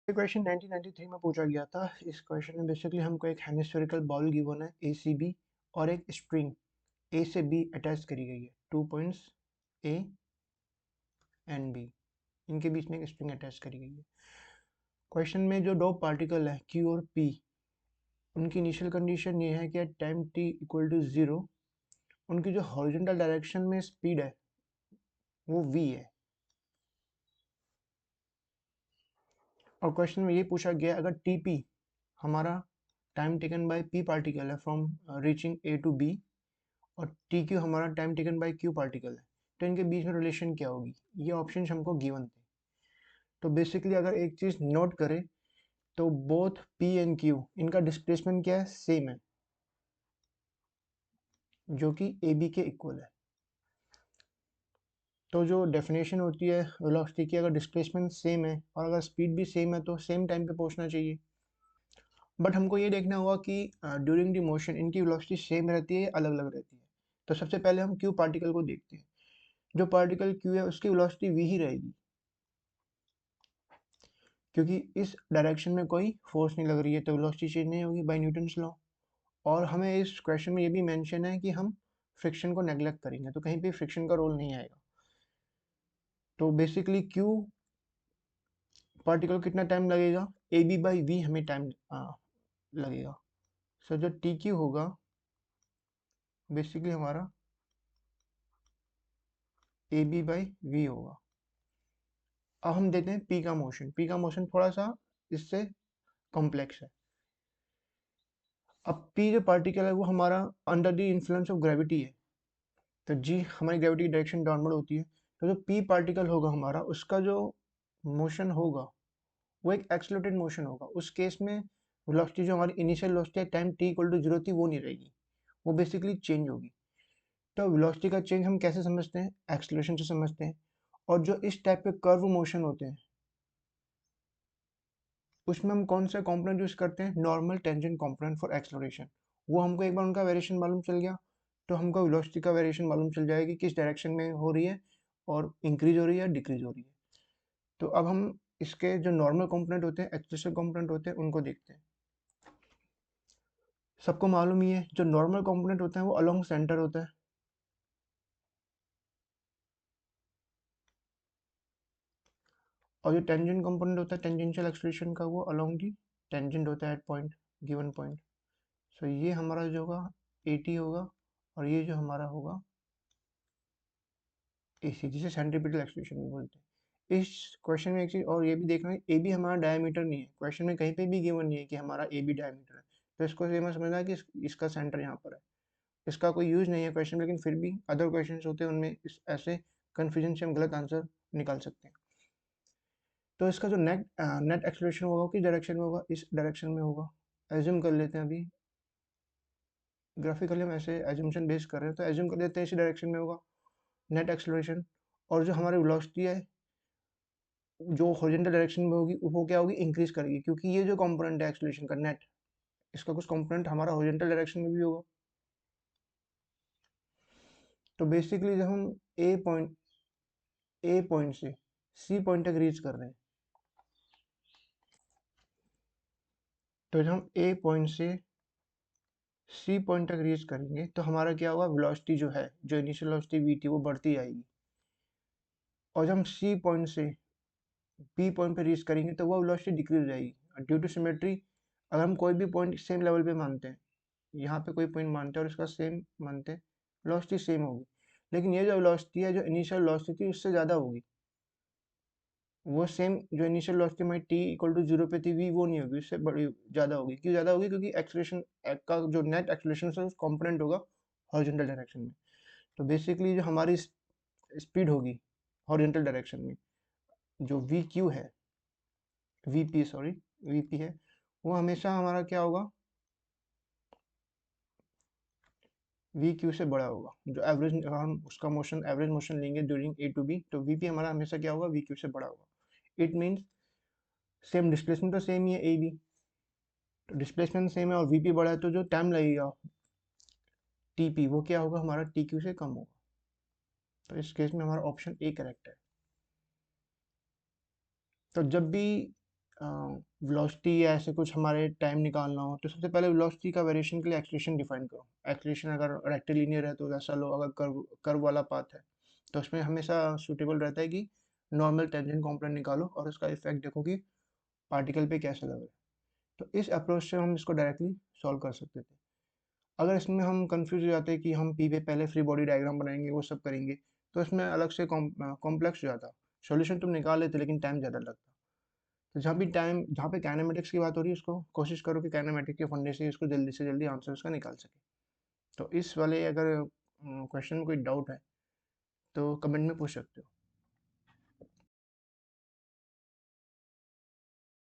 ये क्वेश्चन 1993 में पूछा गया था। इस क्वेश्चन में बेसिकली हमको एक हेमिस्फेरिकल बॉल गिवन है ACB और एक स्ट्रिंग A से B अटैच करी गई है। 2 पॉइंट्स A एंड B, इनके बीच में एक स्ट्रिंग अटैच करी गई है। क्वेश्चन में जो दो पार्टिकल है Q और P, उनकी इनिशियल कंडीशन ये है कि at time t equal to 0 उनकी जो हॉरिजॉन्टल डायरेक्शन में स्पीड है वो v है। और क्वेश्चन में ये पूछा गया अगर TP हमारा time taken by P particle है from reaching A to B और TQ हमारा time taken by Q particle है, तो इनके बीच में रिलेशन क्या होगी। ये ऑप्शन हमको गिवन थे। तो बेसिकली अगर एक चीज़ नोट करें तो बोथ P एंड Q इनका डिस्प्लेसमेंट क्या है, सेम है, जो कि AB के इक्वल है। तो जो डेफिनेशन होती है वेलोसिटी की, अगर डिस्प्लेसमेंट सेम है और अगर स्पीड भी सेम है तो सेम टाइम पे पहुंचना चाहिए। बट हमको ये देखना होगा कि ड्यूरिंग द मोशन इनकी वेलोसिटी सेम रहती है या अलग अलग रहती है। तो सबसे पहले हम Q पार्टिकल को देखते हैं। जो पार्टिकल Q है उसकी वेलोसिटी v ही रहेगी, क्योंकि इस डायरेक्शन में कोई फोर्स नहीं लग रही है, तो वेलोसिटी चेंज नहीं होगी बाय न्यूटन्स लॉ। और हमें इस क्वेश्चन में ये भी मेंशन है कि हम फ्रिक्शन को नेग्लेक्ट करेंगे, तो कहीं पे फ्रिक्शन का रोल नहीं आएगा। तो बेसिकली Q पार्टिकल कितना टाइम लगेगा, AB बाई V हमें टाइम लगेगा। सो जो TQ होगा बेसिकली हमारा AB बाई V होगा। अब हम देखते हैं P का मोशन। P का मोशन थोड़ा सा इससे कॉम्प्लेक्स है। अब P जो पार्टिकल है वो हमारा under the influence of gravity है, तो जी हमारी ग्रेविटी की डायरेक्शन डाउनवर्ड होती है। तो जो P पार्टिकल होगा हमारा, उसका जो मोशन होगा वो एक एक्सेलरेटेड मोशन होगा। उस केस में वेलोसिटी जो हमारी initial velocity time t equal to 0 थी वो नहीं रहेगी, वो बेसिकली चेंज होगी। तो वेलोसिटी का चेंज हम कैसे समझते हैं, एक्सेलरेशन से समझते हैं। और जो इस टाइप के कर्व मोशन होते हैं उसमें हम कौन सा कंपोनेंट यूज करते हैं, normal tangent component for acceleration. वो हमको एक बार उनका वेरिएशन मालूम चल गया तो हमको वेलोसिटी का वेरिएशन मालूम चल जाएगी किस डायरेक्शन में हो रही है और इंक्रीज हो रही है या डिक्रीज हो रही है। तो अब हम इसके जो नॉर्मल कंपोनेंट होते हैं, एक्सेलरेशन कंपोनेंट होते हैं, उनको देखते हैं। सबको मालूम ही है जो नॉर्मल कंपोनेंट होता है वो अलोंग सेंटर होता है, और जो टेंजेंट कंपोनेंट होता है टेंजेंशियल एक्सेलरेशन का वो अलोंग दी टेंजेंट होता है एट पॉइंट, गिवन पॉइंट। सो ये हमारा जो होगा AT होगा और ये जो हमारा होगा AC, जिसे सेंट्रीपिटल एक्सेलरेशन भी बोलते हैं। इस क्वेश्चन में एक चीज और ये भी देखना है, AB हमारा डायमीटर नहीं है। क्वेश्चन में कहीं पे भी गिवन नहीं है कि हमारा AB डायमीटर है, तो इसको ये मत समझना कि इसका सेंटर यहाँ पर है। इसका कोई यूज नहीं है क्वेश्चन, लेकिन फिर भी अदर क्वेश्चन होते हैं उनमें ऐसे कन्फ्यूजन से हम गलत आंसर निकाल सकते हैं। तो इसका जो नेट नेट एक्सेलरेशन होगा किस डायरेक्शन में होगा, इस डायरेक्शन में होगा। एज्यूम कर लेते हैं, अभी ग्राफिकली हम ऐसे एज्यूमशन बेस कर रहे हैं, तो एज्यूम कर लेते हैं इसी डायरेक्शन में होगा नेट एक्सेलरेशन। और जो हमारी वेलोसिटी है जो हॉरिजॉन्टल डायरेक्शन में होगी वो क्या होगी, इंक्रीज करेगी, क्योंकि ये जो कंपोनेंट है एक्सेलरेशन का नेट, इसका कुछ कंपोनेंट हमारा हॉरिजॉन्टल डायरेक्शन में भी होगा। तो बेसिकली जब हम ए पॉइंट से सी पॉइंट तक रीच कर रहे हैं, तो जब हम ए पॉइंट से सी पॉइंट तक रीच करेंगे तो हमारा क्या होगा, वेलोसिटी जो है, जो इनिशियल वेलोसिटी वी थी वो बढ़ती जाएगी। और जब हम सी पॉइंट से बी पॉइंट पे रीच करेंगे तो वो वेलोसिटी डिक्रीज हो जाएगी ड्यू टू सिमेट्री। अगर हम कोई भी पॉइंट सेम लेवल पे मानते हैं, यहाँ पे कोई पॉइंट मानते हैं और इसका सेम मानते हैं, वेलोसिटी सेम होगी। लेकिन ये जो वेलोसिटी है, जो इनिशियल वेलोसिटी थी उससे ज़्यादा होगी। वो सेम जो इनिशियल वेलोसिटी हमारी टी इक्वल टू 0 पे थी वी, वो नहीं होगी, उससे बड़ी ज़्यादा होगी। क्यों ज़्यादा होगी, क्योंकि एक्सेलरेशन का जो नेट एक्सेलरेशन है कॉम्पोनेंट होगा हॉरिजॉन्टल डायरेक्शन में। तो बेसिकली जो हमारी स्पीड होगी हॉरिजॉन्टल डायरेक्शन में, जो वी क्यू है, V P sorry, V P है, वो हमेशा हमारा क्या होगा, वी क्यू से बड़ा होगा। जो एवरेज, अगर हम उसका मोशन एवरेज मोशन लेंगे ड्यूरिंग ए टू बी, तो वी पी हमारा हमेशा क्या होगा, वी क्यू से बड़ा होगा। इट मीन्स सेम डिस्प्लेसमेंट तो सेम ही है ए बी, तो डिस्प्लेसमेंट सेम है और वी पी बड़ा है, तो जो टाइम लगेगा टी पी वो क्या होगा, हमारा टी क्यू से कम होगा। तो इस केस में हमारा ऑप्शन ए करेक्ट है। तो जब भी वेलोसिटी या ऐसे कुछ हमारे टाइम निकालना हो, तो सबसे पहले वेलोसिटी का वेरिएशन के लिए एक्सलेशन डिफाइन करो। एक्सलेशन अगर रेक्टिलिनियर है तो वैसा लो, अगर कर्व वाला पाथ है तो उसमें हमेशा सूटेबल रहता है कि नॉर्मल टेंजेंट कॉम्पोनेंट निकालो और उसका इफेक्ट देखो कि पार्टिकल पे कैसे लग रहा है। तो इस अप्रोच से हम इसको डायरेक्टली सॉल्व कर सकते थे। अगर इसमें हम कंफ्यूज हो जाते कि हम पी पे पहले फ्री बॉडी डायग्राम बनाएंगे, वो सब करेंगे, तो इसमें अलग से कॉम्प्लेक्स हो जाता। सॉल्यूशन तुम निकाल लेते लेकिन टाइम ज़्यादा लगता। तो जहाँ पे काइनेमेटिक्स की बात हो रही है, उसको कोशिश करो कि काइनेमेटिक के फंडे से इसको जल्दी से जल्दी आंसर उसका निकाल सके। तो इस वाले अगर क्वेश्चन में कोई डाउट है तो कमेंट में पूछ सकते हो।